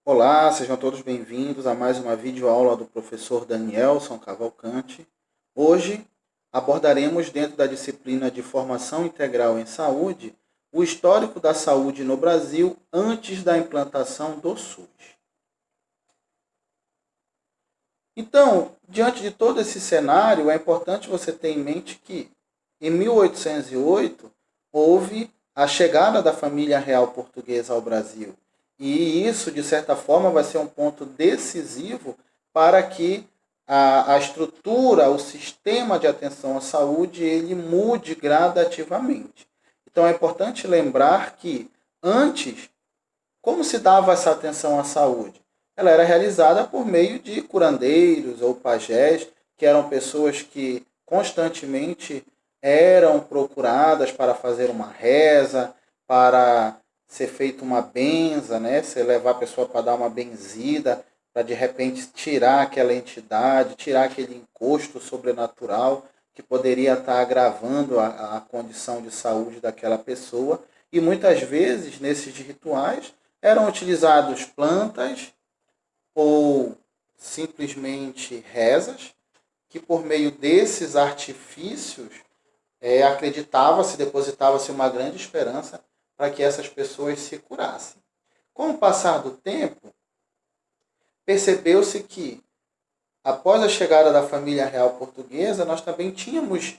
Olá, sejam todos bem-vindos a mais uma videoaula do professor Danielson Cavalcante. Hoje abordaremos, dentro da disciplina de Formação Integral em Saúde, o histórico da saúde no Brasil antes da implantação do SUS. Então, diante de todo esse cenário, é importante você ter em mente que, em 1808, houve a chegada da família real portuguesa ao Brasil. E isso, de certa forma, vai ser um ponto decisivo para que a estrutura, o sistema de atenção à saúde, ele mude gradativamente. Então, é importante lembrar que, antes, como se dava essa atenção à saúde? Ela era realizada por meio de curandeiros ou pajés, que eram pessoas que constantemente eram procuradas para fazer uma reza, para ser feita uma benza, né? Você levar a pessoa para dar uma benzida, para de repente tirar aquela entidade, tirar aquele encosto sobrenatural que poderia estar agravando a condição de saúde daquela pessoa. E muitas vezes, nesses rituais, eram utilizados plantas ou simplesmente rezas, que por meio desses artifícios acreditava-se, depositava-se uma grande esperança para que essas pessoas se curassem. Com o passar do tempo, percebeu-se que, após a chegada da família real portuguesa, nós também tínhamos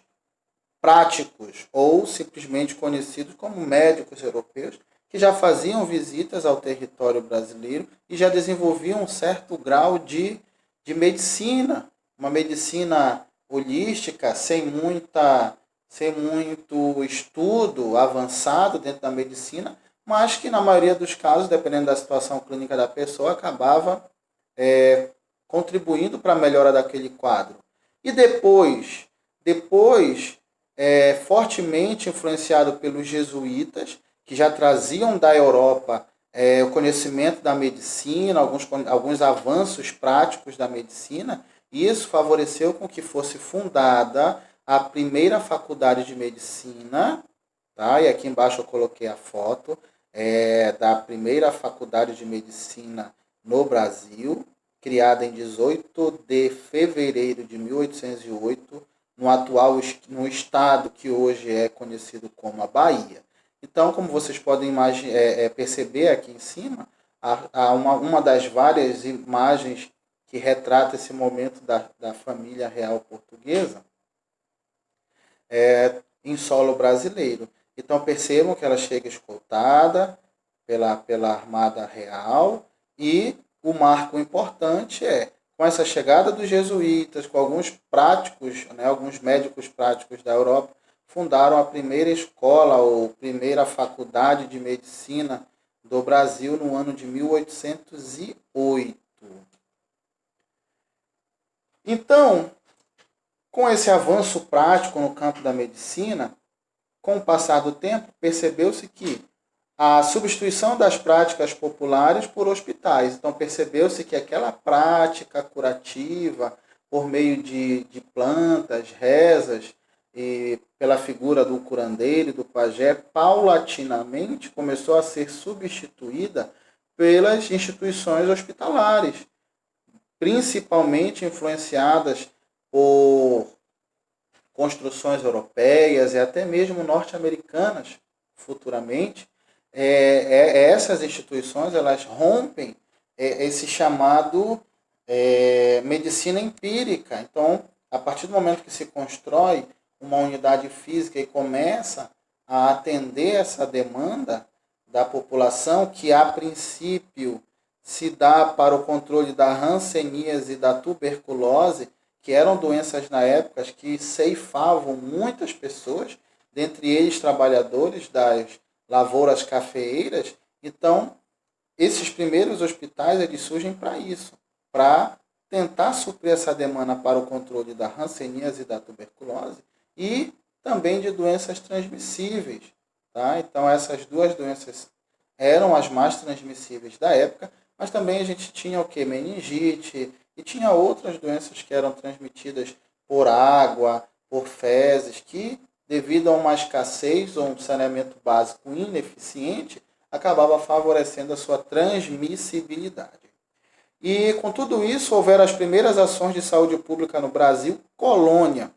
práticos, ou simplesmente conhecidos como médicos europeus, que já faziam visitas ao território brasileiro e já desenvolviam um certo grau de medicina, uma medicina holística, sem muito estudo avançado dentro da medicina, mas que na maioria dos casos, dependendo da situação clínica da pessoa, acabava contribuindo para a melhora daquele quadro. E depois fortemente influenciado pelos jesuítas, que já traziam da Europa o conhecimento da medicina, alguns avanços práticos da medicina, e isso favoreceu com que fosse fundada a primeira faculdade de medicina, tá? E aqui embaixo eu coloquei a foto da primeira faculdade de medicina no Brasil, criada em 18 de fevereiro de 1808, no estado que hoje é conhecido como a Bahia. Então, como vocês podem perceber aqui em cima, há uma das várias imagens que retrata esse momento da família real portuguesa em solo brasileiro. Então, percebam que ela chega escoltada pela Armada Real, e o marco importante com essa chegada dos jesuítas, com alguns práticos, alguns médicos práticos da Europa, fundaram a primeira escola ou primeira faculdade de medicina do Brasil no ano de 1808. Então, com esse avanço prático no campo da medicina, com o passar do tempo, percebeu-se que a substituição das práticas populares por hospitais. Então, percebeu-se que aquela prática curativa, por meio de plantas, rezas, e pela figura do curandeiro e do pajé, paulatinamente começou a ser substituída pelas instituições hospitalares, principalmente influenciadas por construções europeias e até mesmo norte-americanas, futuramente. Essas instituições elas rompem esse chamado medicina empírica. Então, a partir do momento que se constrói uma unidade física e começa a atender essa demanda da população, que a princípio se dá para o controle da hanseníase e da tuberculose, que eram doenças na época que ceifavam muitas pessoas, dentre eles trabalhadores das lavouras cafeeiras. Então, esses primeiros hospitais eles surgem para isso, para tentar suprir essa demanda para o controle da hanseníase e da tuberculose e também de doenças transmissíveis. Tá? Então, essas duas doenças eram as mais transmissíveis da época, mas também a gente tinha o que? Meningite, e tinha outras doenças que eram transmitidas por água, por fezes, que, devido a uma escassez ou um saneamento básico ineficiente, acabava favorecendo a sua transmissibilidade. E com tudo isso, houveram as primeiras ações de saúde pública no Brasil, colônia,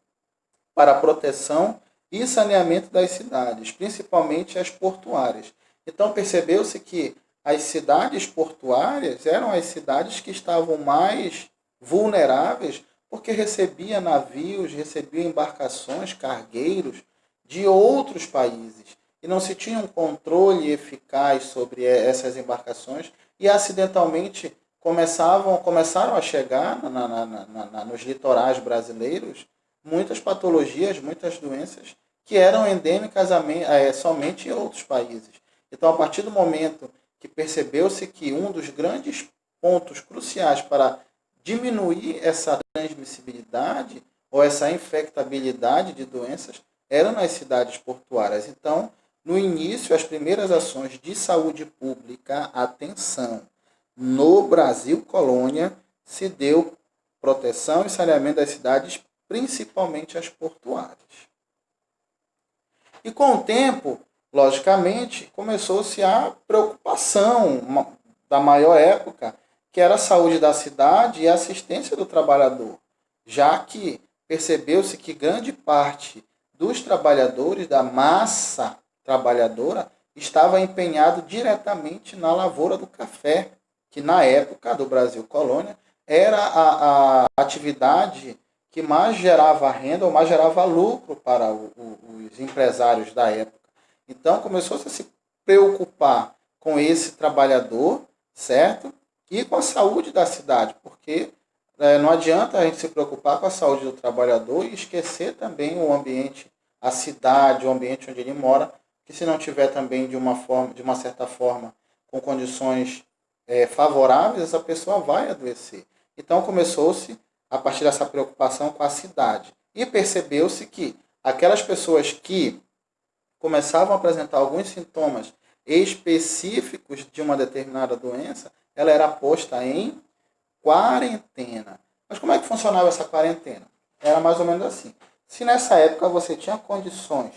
para a proteção e saneamento das cidades, principalmente as portuárias. Então percebeu-se que as cidades portuárias eram as cidades que estavam mais vulneráveis, porque recebia navios, recebia embarcações, cargueiros de outros países. E não se tinha um controle eficaz sobre essas embarcações e acidentalmente começaram a chegar nos litorais brasileiros muitas patologias, muitas doenças que eram endêmicas somente em outros países. Então, a partir do momento que percebeu-se que um dos grandes pontos cruciais para diminuir essa transmissibilidade ou essa infectabilidade de doenças eram nas cidades portuárias. Então, no início, as primeiras ações de saúde pública, atenção, no Brasil colônia, se deu proteção e saneamento das cidades, principalmente as portuárias. E com o tempo, logicamente, começou-se a preocupação da maior época, que era a saúde da cidade e a assistência do trabalhador, já que percebeu-se que grande parte dos trabalhadores, da massa trabalhadora, estava empenhado diretamente na lavoura do café, que na época do Brasil colônia era a atividade que mais gerava renda ou mais gerava lucro para os empresários da época. Então começou-se a se preocupar com esse trabalhador, certo? E com a saúde da cidade, porque não adianta a gente se preocupar com a saúde do trabalhador e esquecer também o ambiente, a cidade, o ambiente onde ele mora, que se não tiver também de uma certa forma, com condições favoráveis, essa pessoa vai adoecer. Então começou-se a partir dessa preocupação com a cidade. E percebeu-se que aquelas pessoas que começavam a apresentar alguns sintomas específicos de uma determinada doença, ela era posta em quarentena. Mas como é que funcionava essa quarentena? Era mais ou menos assim. Se nessa época você tinha condições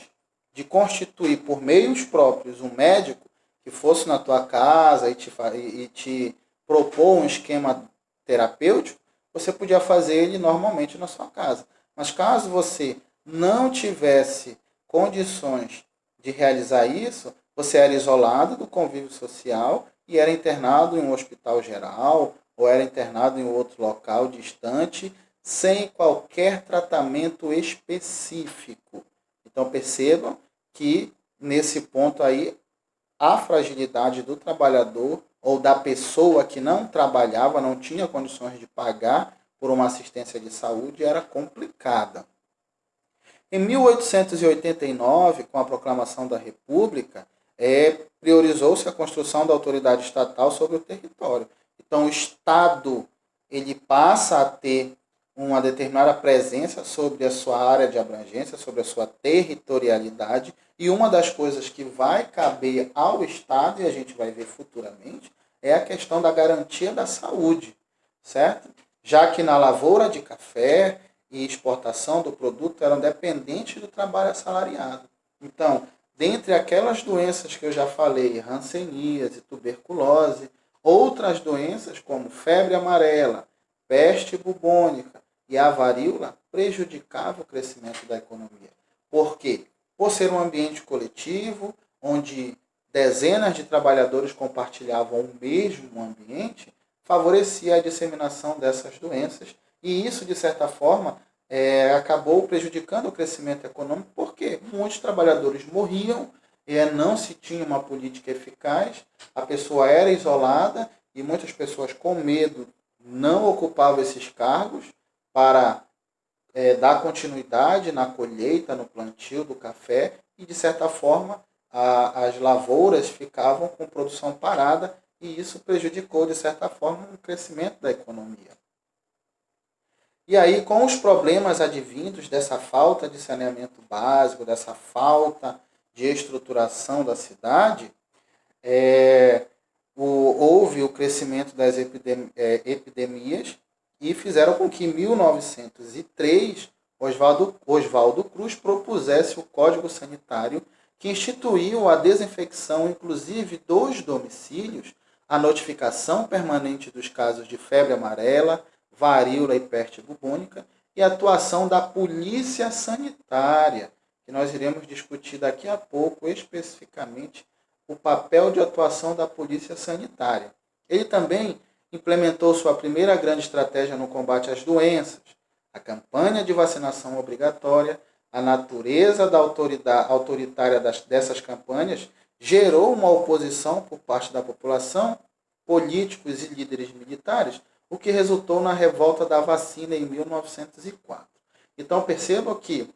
de constituir por meios próprios um médico que fosse na tua casa e te propor um esquema terapêutico, você podia fazer ele normalmente na sua casa. Mas caso você não tivesse condições de realizar isso, você era isolado do convívio social e era internado em um hospital geral ou era internado em outro local distante, sem qualquer tratamento específico. Então percebam que nesse ponto aí a fragilidade do trabalhador ou da pessoa que não trabalhava, não tinha condições de pagar por uma assistência de saúde, era complicada. Em 1889, com a proclamação da República, priorizou-se a construção da autoridade estatal sobre o território. Então, o Estado ele passa a ter uma determinada presença sobre a sua área de abrangência, sobre a sua territorialidade, e uma das coisas que vai caber ao Estado, e a gente vai ver futuramente, é a questão da garantia da saúde, certo? Já que na lavoura de café e exportação do produto eram dependentes do trabalho assalariado. Então, dentre aquelas doenças que eu já falei, hanseníase, tuberculose, outras doenças como febre amarela, peste bubônica e a varíola prejudicavam o crescimento da economia. Por quê? Por ser um ambiente coletivo, onde dezenas de trabalhadores compartilhavam o mesmo ambiente, favorecia a disseminação dessas doenças e isso, de certa forma, acabou prejudicando o crescimento econômico porque muitos trabalhadores morriam, não se tinha uma política eficaz, a pessoa era isolada e muitas pessoas com medo não ocupavam esses cargos para dar continuidade na colheita, no plantio do café e, de certa forma, as lavouras ficavam com produção parada e isso prejudicou, de certa forma, o crescimento da economia. E aí, com os problemas advindos dessa falta de saneamento básico, dessa falta de estruturação da cidade, houve o crescimento das epidemias e fizeram com que em 1903 Oswaldo Cruz propusesse o Código Sanitário, que instituiu a desinfecção, inclusive dos domicílios, a notificação permanente dos casos de febre amarela, varíola e peste bubônica e a atuação da polícia sanitária, que nós iremos discutir daqui a pouco especificamente o papel de atuação da polícia sanitária. Ele também implementou sua primeira grande estratégia no combate às doenças, a campanha de vacinação obrigatória. A natureza da autoritária dessas campanhas gerou uma oposição por parte da população, políticos e líderes militares, o que resultou na revolta da vacina em 1904. Então percebam que,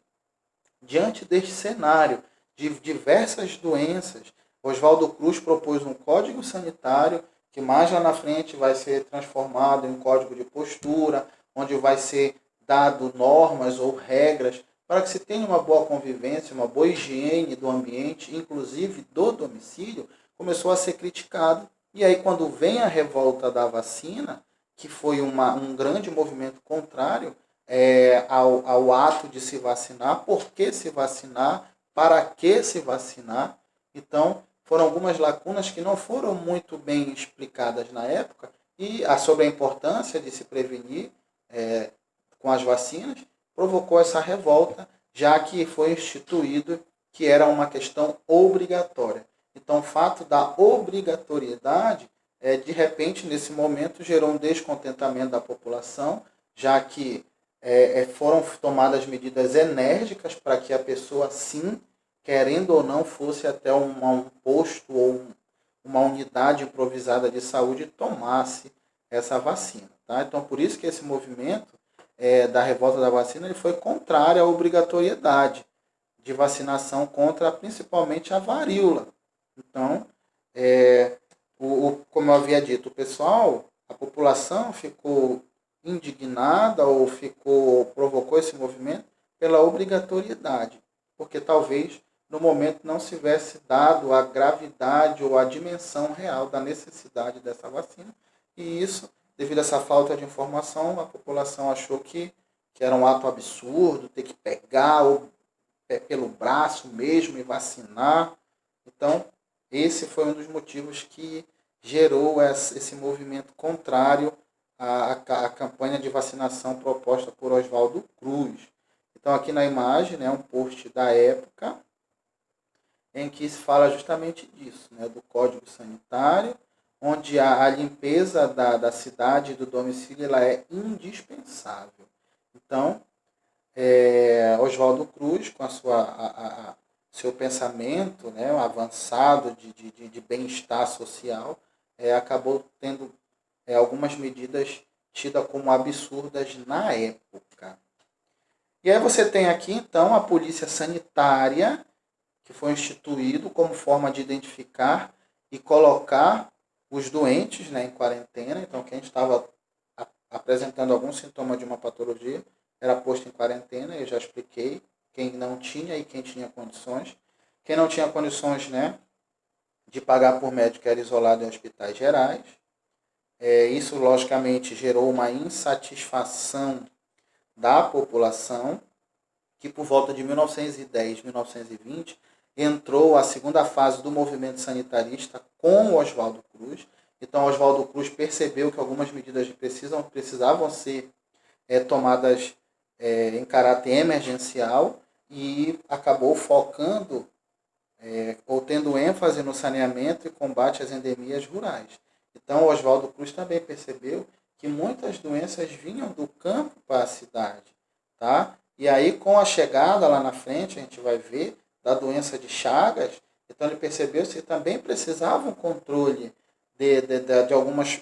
diante deste cenário de diversas doenças, Oswaldo Cruz propôs um código sanitário que mais lá na frente vai ser transformado em um código de postura, onde vai ser dado normas ou regras para que se tenha uma boa convivência, uma boa higiene do ambiente, inclusive do domicílio, começou a ser criticado. E aí, quando vem a revolta da vacina, que foi um grande movimento contrário ao ato de se vacinar, por que se vacinar, para que se vacinar. Então, foram algumas lacunas que não foram muito bem explicadas na época e sobre a importância de se prevenir com as vacinas, provocou essa revolta, já que foi instituído que era uma questão obrigatória. Então, o fato da obrigatoriedade, de repente, nesse momento, gerou um descontentamento da população, já que foram tomadas medidas enérgicas para que a pessoa, sim, querendo ou não, fosse até um posto ou uma unidade improvisada de saúde e tomasse essa vacina. Tá? Então, por isso que esse movimento da revolta da vacina ele foi contrário à obrigatoriedade de vacinação contra principalmente a varíola. Então, como eu havia dito, a população ficou indignada ou provocou esse movimento pela obrigatoriedade, porque talvez no momento não se tivesse dado a gravidade ou a dimensão real da necessidade dessa vacina, e isso, devido a essa falta de informação, a população achou que era um ato absurdo, ter que pegar pelo braço mesmo e vacinar. Então, esse foi um dos motivos que gerou esse movimento contrário à campanha de vacinação proposta por Oswaldo Cruz. Então, aqui na imagem, um post da época, em que se fala justamente disso, do Código Sanitário, onde a limpeza da cidade e do domicílio ela é indispensável. Então, Oswaldo Cruz, com seu pensamento avançado de bem-estar social, acabou tendo algumas medidas tidas como absurdas na época. E aí você tem aqui, então, a polícia sanitária, que foi instituído como forma de identificar e colocar os doentes em quarentena. Então, quem estava apresentando algum sintoma de uma patologia era posto em quarentena, eu já expliquei, quem não tinha e quem tinha condições. Quem não tinha condições de pagar por médico era isolado em hospitais gerais. Isso, logicamente, gerou uma insatisfação da população, que por volta de 1910, 1920, entrou a segunda fase do movimento sanitarista com Oswaldo Cruz. Então, Oswaldo Cruz percebeu que algumas medidas precisavam ser tomadas em caráter emergencial e acabou focando ou tendo ênfase no saneamento e combate às endemias rurais. Então, Oswaldo Cruz também percebeu que muitas doenças vinham do campo para a cidade. Tá? E aí, com a chegada lá na frente, a gente vai ver da doença de Chagas, então ele percebeu que também precisava um controle de algumas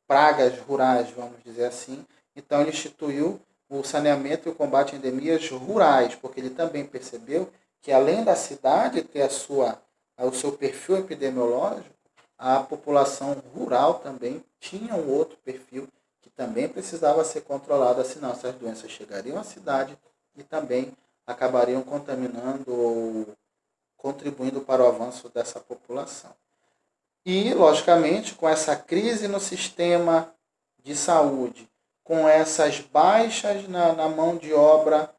pragas rurais, vamos dizer assim. Então ele instituiu o saneamento e o combate a endemias rurais, porque ele também percebeu que além da cidade ter o seu perfil epidemiológico, a população rural também tinha um outro perfil que também precisava ser controlada, senão essas doenças chegariam à cidade e também acabariam contaminando ou contribuindo para o avanço dessa população. E, logicamente, com essa crise no sistema de saúde, com essas baixas na mão de obra,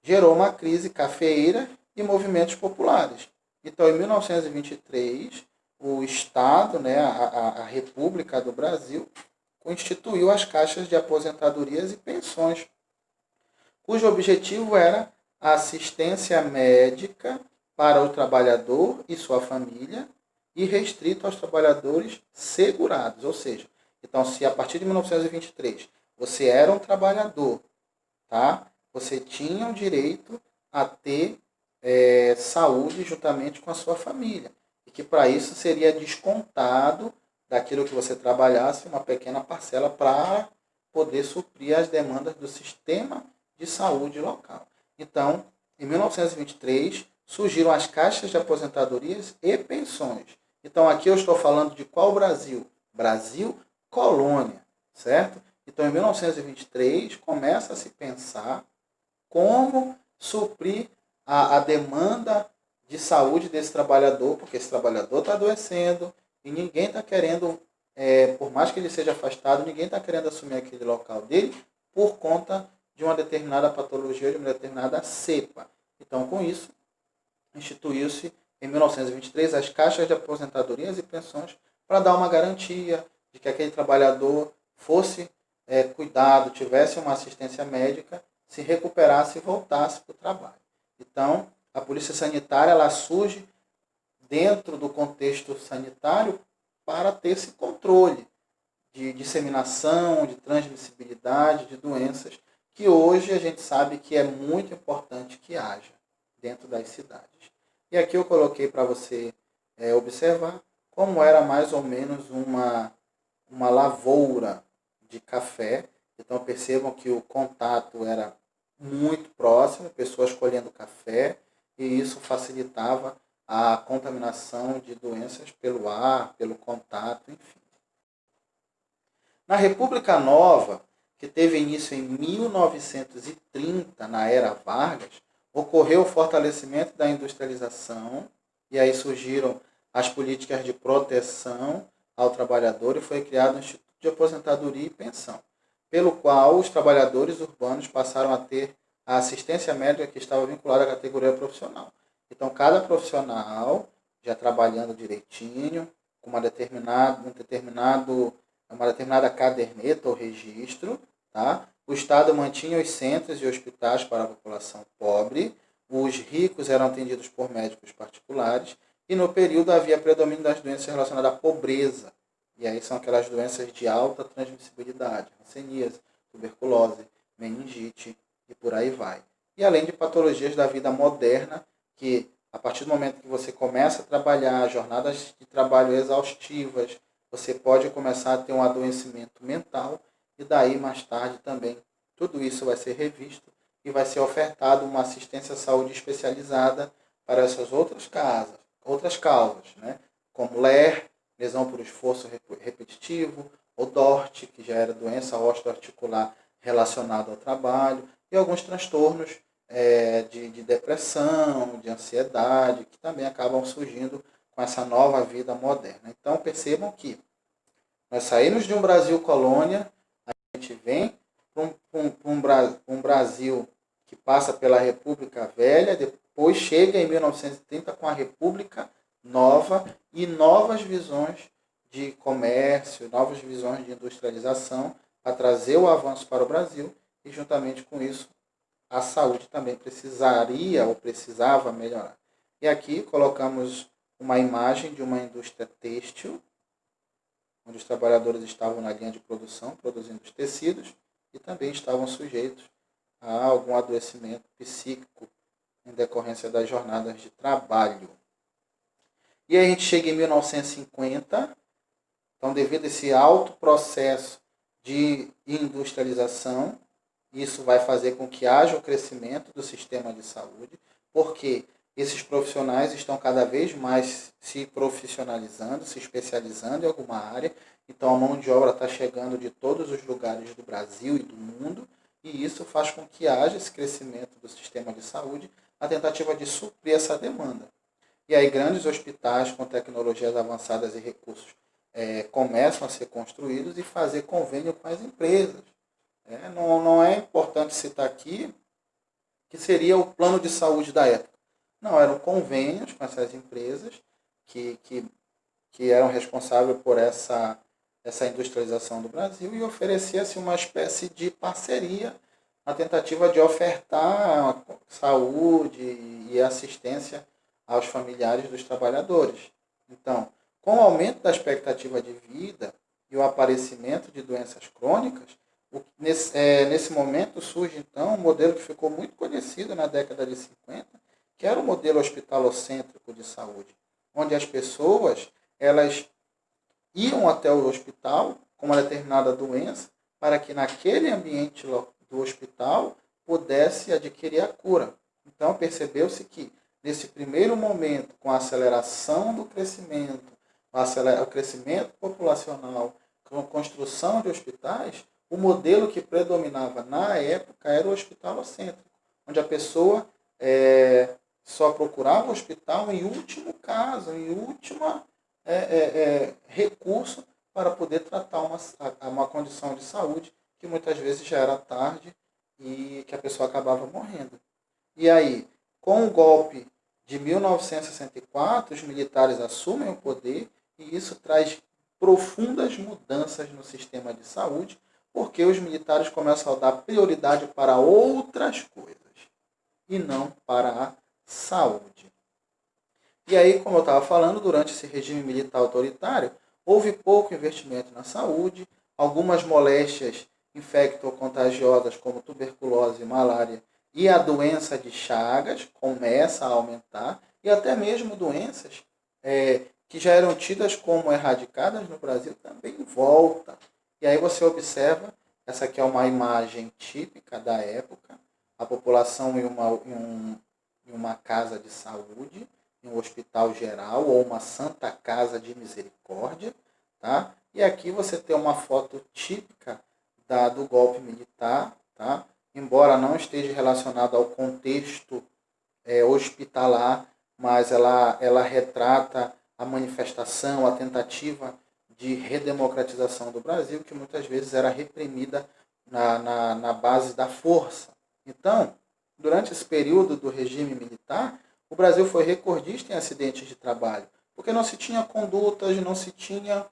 gerou uma crise cafeeira e movimentos populares. Então, em 1923, o Estado, né, a República do Brasil, constituiu as caixas de aposentadorias e pensões, cujo objetivo era a assistência médica para o trabalhador e sua família e restrito aos trabalhadores segurados. Ou seja, então, se a partir de 1923 você era um trabalhador, tá? Você tinha o direito a ter saúde juntamente com a sua família. E que para isso seria descontado daquilo que você trabalhasse uma pequena parcela para poder suprir as demandas do sistema de saúde local. Então, em 1923, surgiram as caixas de aposentadorias e pensões. Então, aqui eu estou falando de qual Brasil? Brasil colônia, certo? Então, em 1923, começa a se pensar como suprir a demanda de saúde desse trabalhador, porque esse trabalhador está adoecendo e ninguém está querendo, por mais que ele seja afastado, ninguém está querendo assumir aquele local dele por conta de uma determinada patologia, de uma determinada cepa. Então, com isso, instituiu-se em 1923 as caixas de aposentadorias e pensões para dar uma garantia de que aquele trabalhador fosse cuidado, tivesse uma assistência médica, se recuperasse e voltasse para o trabalho. Então, a polícia sanitária ela surge dentro do contexto sanitário para ter esse controle de disseminação, de transmissibilidade de doenças, que hoje a gente sabe que é muito importante que haja dentro das cidades. E aqui eu coloquei para você observar como era mais ou menos uma lavoura de café. Então percebam que o contato era muito próximo, pessoas colhendo café, e isso facilitava a contaminação de doenças pelo ar, pelo contato, enfim. Na República Nova, que teve início em 1930, na era Vargas, ocorreu o fortalecimento da industrialização, e aí surgiram as políticas de proteção ao trabalhador e foi criado o Instituto de Aposentadoria e Pensão, pelo qual os trabalhadores urbanos passaram a ter a assistência médica que estava vinculada à categoria profissional. Então, cada profissional, já trabalhando direitinho, com uma determinada caderneta ou registro, tá? O Estado mantinha os centros e hospitais para a população pobre, os ricos eram atendidos por médicos particulares, e no período havia predomínio das doenças relacionadas à pobreza. E aí são aquelas doenças de alta transmissibilidade, hanseníase, tuberculose, meningite e por aí vai. E além de patologias da vida moderna, que a partir do momento que você começa a trabalhar, jornadas de trabalho exaustivas, você pode começar a ter um adoecimento mental e daí mais tarde também tudo isso vai ser revisto e vai ser ofertado uma assistência à saúde especializada para essas outras causas, né? Como LER, lesão por esforço repetitivo, ou DORT, que já era doença osteoarticular relacionada ao trabalho, e alguns transtornos de depressão, de ansiedade, que também acabam surgindo com essa nova vida moderna. Então percebam que nós saímos de um Brasil colônia, a gente vem para um Brasil que passa pela República Velha, depois chega em 1930 com a República Nova e novas visões de comércio, novas visões de industrialização para trazer o avanço para o Brasil e juntamente com isso a saúde também precisaria ou precisava melhorar. E aqui colocamos uma imagem de uma indústria têxtil, onde os trabalhadores estavam na linha de produção, produzindo os tecidos, e também estavam sujeitos a algum adoecimento psíquico em decorrência das jornadas de trabalho. E aí a gente chega em 1950, então devido a esse alto processo de industrialização, isso vai fazer com que haja o crescimento do sistema de saúde, porque esses profissionais estão cada vez mais se profissionalizando, se especializando em alguma área. Então a mão de obra está chegando de todos os lugares do Brasil e do mundo, e isso faz com que haja esse crescimento do sistema de saúde, a tentativa de suprir essa demanda. E aí grandes hospitais com tecnologias avançadas e recursos começam a ser construídos e fazer convênio com as empresas. Não é importante citar aqui que seria o plano de saúde da época. Não, eram convênios com essas empresas que eram responsáveis por essa industrialização do Brasil e oferecia-se uma espécie de parceria na tentativa de ofertar saúde e assistência aos familiares dos trabalhadores. Então, com o aumento da expectativa de vida e o aparecimento de doenças crônicas, nesse momento surge então um modelo que ficou muito conhecido na década de 50, que era o modelo hospitalocêntrico de saúde, onde as pessoas elas iam até o hospital com uma determinada doença para que naquele ambiente do hospital pudesse adquirir a cura. Então percebeu-se que nesse primeiro momento, com a aceleração do crescimento, o crescimento populacional, com a construção de hospitais, o modelo que predominava na época era o hospitalocêntrico, onde a pessoa só procurava o hospital em último caso, em última recurso para poder tratar uma condição de saúde que muitas vezes já era tarde e que a pessoa acabava morrendo. E aí, com o golpe de 1964, os militares assumem o poder e isso traz profundas mudanças no sistema de saúde, porque os militares começam a dar prioridade para outras coisas e não para a saúde. E aí, como eu estava falando, durante esse regime militar autoritário, houve pouco investimento na saúde, algumas moléstias infecto-contagiosas como tuberculose e malária e a doença de Chagas começa a aumentar, e até mesmo doenças que já eram tidas como erradicadas no Brasil também voltam. E aí você observa, essa aqui é uma imagem típica da época, a população em uma casa de saúde, em um hospital geral ou uma santa casa de misericórdia, tá? E aqui você tem uma foto típica do golpe militar, tá? Embora não esteja relacionada ao contexto hospitalar, mas ela retrata a manifestação, a tentativa de redemocratização do Brasil, que muitas vezes era reprimida na base da força. Então, durante esse período do regime militar, o Brasil foi recordista em acidentes de trabalho, porque não se tinha condutas, não se tinha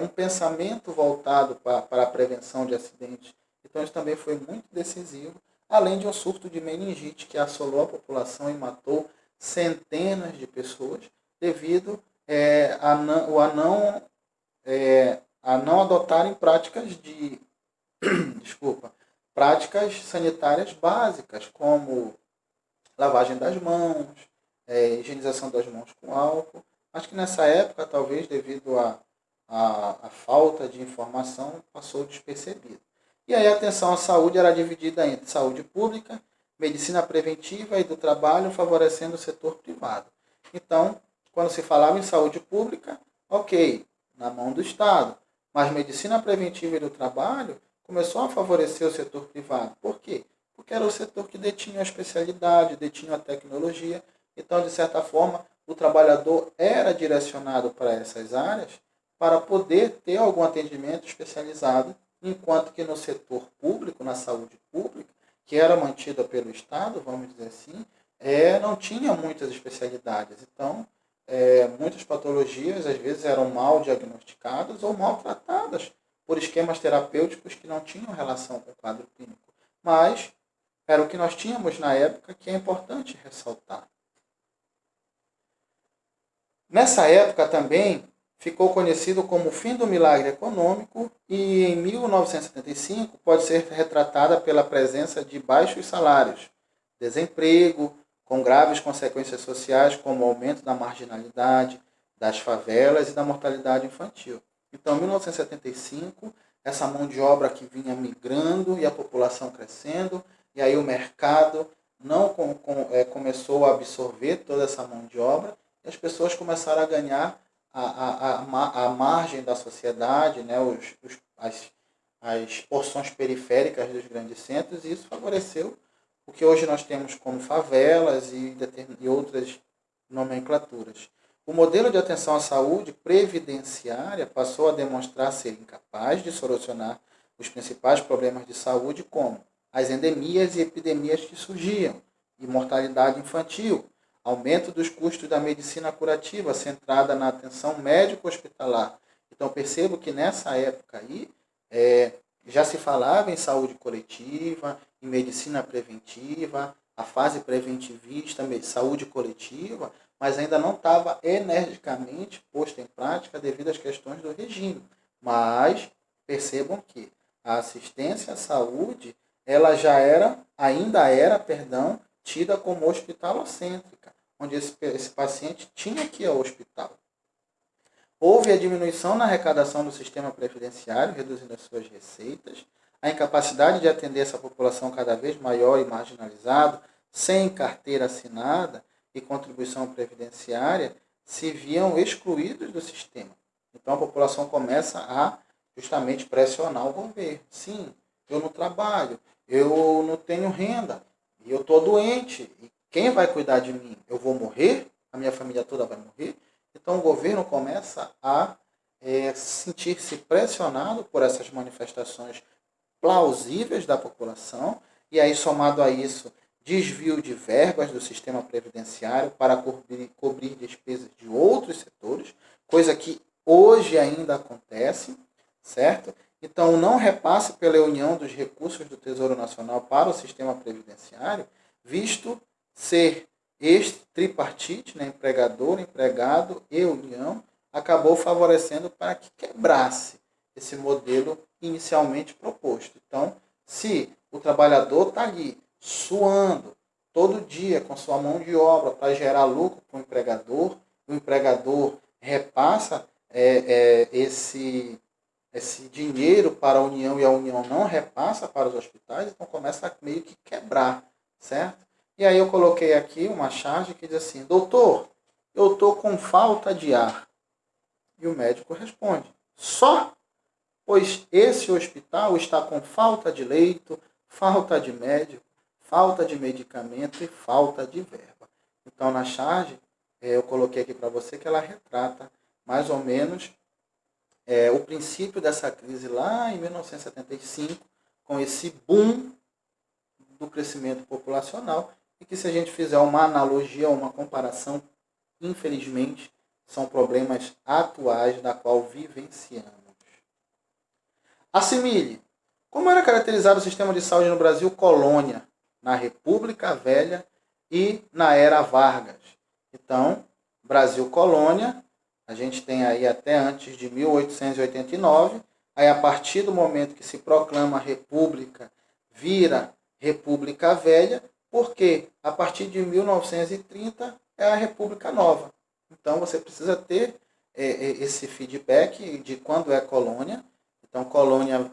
um pensamento voltado para a prevenção de acidentes. Então, isso também foi muito decisivo, além de um surto de meningite que assolou a população e matou centenas de pessoas devido a não adotarem práticas práticas sanitárias básicas, como lavagem das mãos, higienização das mãos com álcool. Acho que nessa época, talvez devido à falta de informação, passou despercebido. E aí a atenção à saúde era dividida entre saúde pública, medicina preventiva e do trabalho, favorecendo o setor privado. Então, quando se falava em saúde pública, ok, na mão do Estado. Mas medicina preventiva e do trabalho começou a favorecer o setor privado. Por quê? Porque era o setor que detinha a especialidade, detinha a tecnologia. Então, de certa forma, o trabalhador era direcionado para essas áreas para poder ter algum atendimento especializado, enquanto que no setor público, na saúde pública, que era mantida pelo Estado, vamos dizer assim, não tinha muitas especialidades. Então, muitas patologias, às vezes, eram mal diagnosticadas ou mal tratadas por esquemas terapêuticos que não tinham relação com o quadro clínico. Mas era o que nós tínhamos na época, que é importante ressaltar. Nessa época também ficou conhecido como o fim do milagre econômico e em 1975 pode ser retratada pela presença de baixos salários, desemprego, com graves consequências sociais como o aumento da marginalidade, das favelas e da mortalidade infantil. Então, em 1975, essa mão de obra que vinha migrando e a população crescendo, e aí o mercado não começou a absorver toda essa mão de obra, e as pessoas começaram a ganhar a margem da sociedade, né, as porções periféricas dos grandes centros, e isso favoreceu o que hoje nós temos como favelas e outras nomenclaturas. O modelo de atenção à saúde previdenciária passou a demonstrar ser incapaz de solucionar os principais problemas de saúde, como as endemias e epidemias que surgiam, e mortalidade infantil, aumento dos custos da medicina curativa centrada na atenção médico-hospitalar. Então, percebo que nessa época aí já se falava em saúde coletiva, em medicina preventiva, a fase preventivista, saúde coletiva, mas ainda não estava energicamente posto em prática devido às questões do regime. Mas percebam que a assistência à saúde, ela ainda era, tida como hospitalocêntrica, onde esse paciente tinha que ir ao hospital. Houve a diminuição na arrecadação do sistema previdenciário, reduzindo as suas receitas, a incapacidade de atender essa população cada vez maior e marginalizada, sem carteira assinada e contribuição previdenciária, se viam excluídos do sistema. Então a população começa a justamente pressionar o governo. Sim, eu não trabalho, eu não tenho renda, e eu estou doente, e quem vai cuidar de mim? Eu vou morrer? A minha família toda vai morrer? Então o governo começa a sentir-se pressionado por essas manifestações plausíveis da população, e aí somado a isso, desvio de verbas do sistema previdenciário para cobrir despesas de outros setores, coisa que hoje ainda acontece, certo? Então, o não repasse pela união dos recursos do Tesouro Nacional para o sistema previdenciário, visto ser este tripartite, né, empregador, empregado e união, acabou favorecendo para que quebrasse esse modelo inicialmente proposto. Então, se o trabalhador está ali suando todo dia com sua mão de obra para gerar lucro para o empregador repassa esse dinheiro para a União e a União não repassa para os hospitais, então começa a meio que quebrar, certo? E aí eu coloquei aqui uma charge que diz assim: doutor, eu estou com falta de ar. E o médico responde: só? Pois esse hospital está com falta de leito, falta de médico, falta de medicamento e falta de verba. Então, na charge, eu coloquei aqui para você que ela retrata mais ou menos o princípio dessa crise lá em 1975, com esse boom do crescimento populacional, e que se a gente fizer uma analogia, uma comparação, infelizmente, são problemas atuais da qual vivenciamos. Assimile. Como era caracterizado o sistema de saúde no Brasil colônia, na República Velha e na Era Vargas? Então, Brasil colônia, a gente tem aí até antes de 1889, aí a partir do momento que se proclama a República, vira República Velha, porque a partir de 1930 é a República Nova. Então, você precisa ter esse feedback de quando é colônia. Então, colônia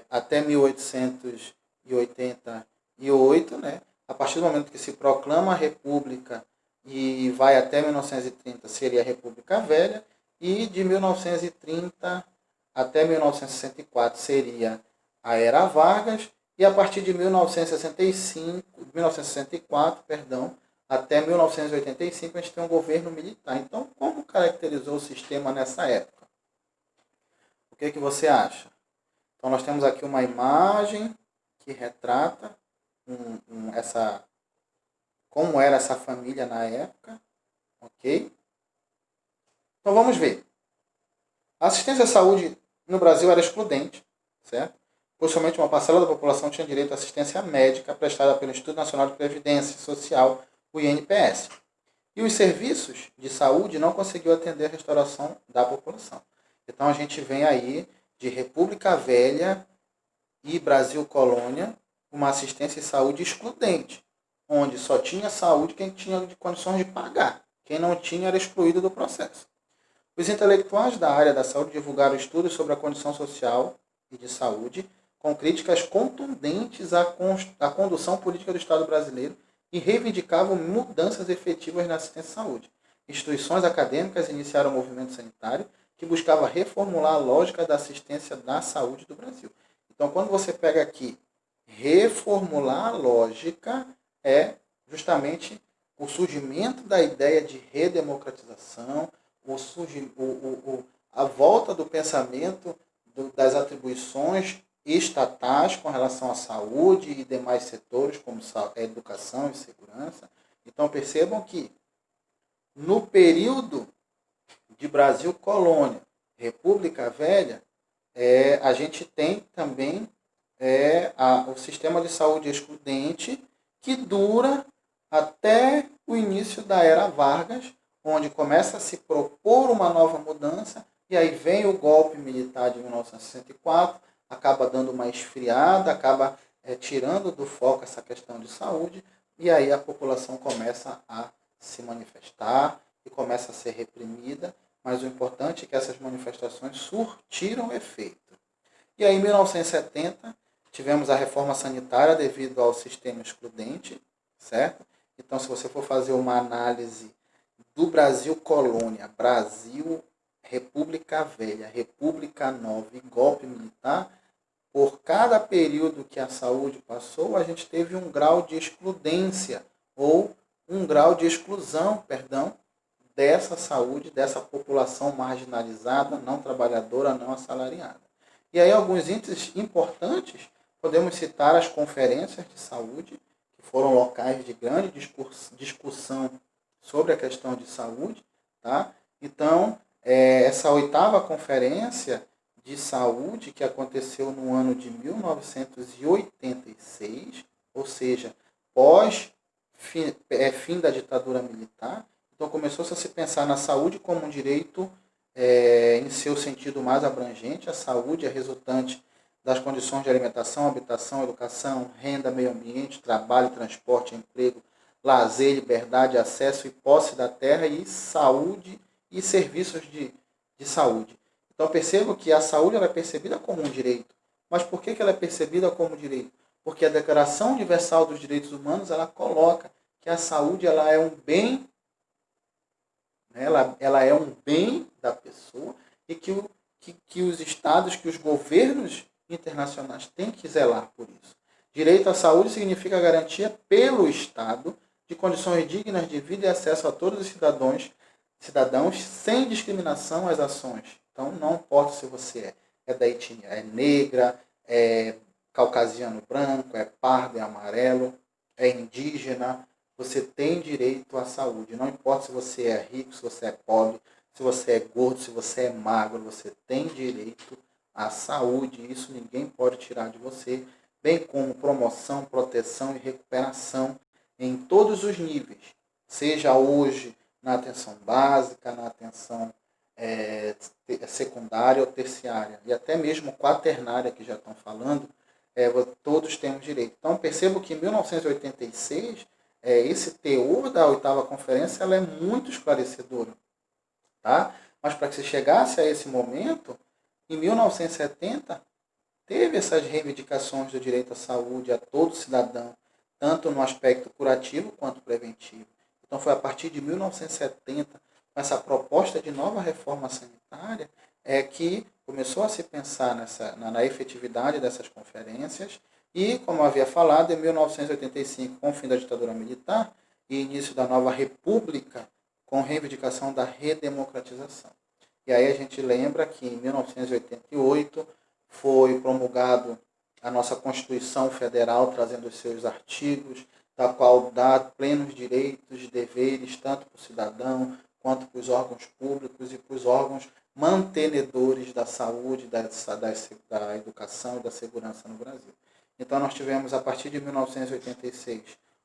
até 1888, né? A partir do momento que se proclama a República e vai até 1930, seria a República Velha, e de 1930 até 1964 seria a Era Vargas, e a partir de 1964, até 1985 a gente tem um governo militar. Então, como caracterizou o sistema nessa época? O que você acha? Então, nós temos aqui uma imagem que retrata como era essa família na época. Ok? Então, vamos ver. A assistência à saúde no Brasil era excludente, certo? Pois somente uma parcela da população tinha direito à assistência médica prestada pelo Instituto Nacional de Previdência Social, o INPS. E os serviços de saúde não conseguiu atender a restauração da população. Então, a gente vem aí de República Velha e Brasil Colônia, uma assistência de saúde excludente, onde só tinha saúde quem tinha condições de pagar. Quem não tinha era excluído do processo. Os intelectuais da área da saúde divulgaram estudos sobre a condição social e de saúde, com críticas contundentes à condução política do Estado brasileiro e reivindicavam mudanças efetivas na assistência à saúde. Instituições acadêmicas iniciaram o movimento sanitário que buscava reformular a lógica da assistência da saúde do Brasil. Então, quando você pega aqui, reformular a lógica é justamente o surgimento da ideia de redemocratização, a volta do pensamento das atribuições estatais com relação à saúde e demais setores, como educação e segurança. Então, percebam que, no período de Brasil Colônia, República Velha, a gente tem também o sistema de saúde excludente, que dura até o início da Era Vargas, onde começa a se propor uma nova mudança, e aí vem o golpe militar de 1964, acaba dando uma esfriada, acaba tirando do foco essa questão de saúde, e aí a população começa a se manifestar e começa a ser reprimida, mas o importante é que essas manifestações surtiram efeito. E aí, em 1970, tivemos a reforma sanitária devido ao sistema excludente, certo? Então, se você for fazer uma análise do Brasil Colônia, Brasil República Velha, República Nova e golpe militar, por cada período que a saúde passou, a gente teve um grau de excludência, ou um grau de exclusão, dessa saúde, dessa população marginalizada, não trabalhadora, não assalariada. E aí alguns índices importantes, podemos citar as conferências de saúde, que foram locais de grande discussão sobre a questão de saúde. Tá? Então, essa 8ª conferência de saúde, que aconteceu no ano de 1986, ou seja, fim da ditadura militar. Então começou-se a se pensar na saúde como um direito em seu sentido mais abrangente. A saúde é resultante das condições de alimentação, habitação, educação, renda, meio ambiente, trabalho, transporte, emprego, lazer, liberdade, acesso e posse da terra, e saúde e serviços de saúde. Então percebo que a saúde ela é percebida como um direito. Mas por que ela é percebida como direito? Porque a Declaração Universal dos Direitos Humanos ela coloca que a saúde ela é um bem, ela é um bem da pessoa, e que os estados, que os governos internacionais têm que zelar por isso. Direito à saúde significa garantia pelo Estado de condições dignas de vida e acesso a todos os cidadãos sem discriminação às ações. Então, não importa se você é da etnia, é negra, é caucasiano branco, é pardo, é amarelo, é indígena, você tem direito à saúde. Não importa se você é rico, se você é pobre, se você é gordo, se você é magro, você tem direito à saúde. Isso ninguém pode tirar de você, bem como promoção, proteção e recuperação em todos os níveis. Seja hoje na atenção básica, na atenção secundária ou terciária, e até mesmo quaternária, que já estão falando, todos temos direito. Então, percebo que em 1986, esse teor da 8ª conferência ela é muito esclarecedora. Tá? Mas para que se chegasse a esse momento, em 1970, teve essas reivindicações do direito à saúde a todo cidadão, tanto no aspecto curativo quanto preventivo. Então, foi a partir de 1970, com essa proposta de nova reforma sanitária, que começou a se pensar na efetividade dessas conferências. E, como eu havia falado, em 1985, com o fim da ditadura militar e início da nova república, com reivindicação da redemocratização. E aí a gente lembra que em 1988 foi promulgado a nossa Constituição Federal, trazendo os seus artigos, da qual dá plenos direitos e deveres, tanto para o cidadão, quanto para os órgãos públicos e para os órgãos mantenedores da saúde, da educação e da segurança no Brasil. Então nós tivemos, a partir de 1986,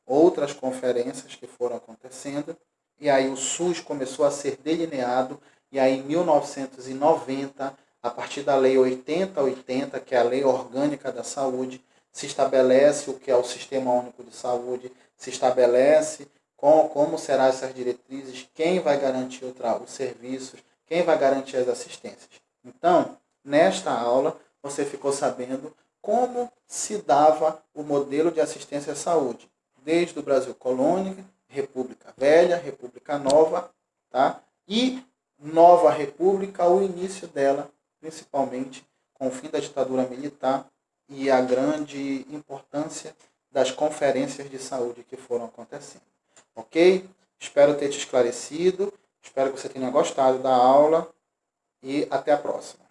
outras conferências que foram acontecendo, e aí o SUS começou a ser delineado, e aí em 1990, a partir da Lei 8080, que é a Lei Orgânica da Saúde, se estabelece o que é o Sistema Único de Saúde, se estabelece como serão essas diretrizes, quem vai garantir os serviços, quem vai garantir as assistências. Então, nesta aula, você ficou sabendo como se dava o modelo de assistência à saúde, desde o Brasil Colônia, República Velha, República Nova, tá? E Nova República, o início dela, principalmente com o fim da ditadura militar e a grande importância das conferências de saúde que foram acontecendo. Ok? Espero ter te esclarecido, espero que você tenha gostado da aula e até a próxima.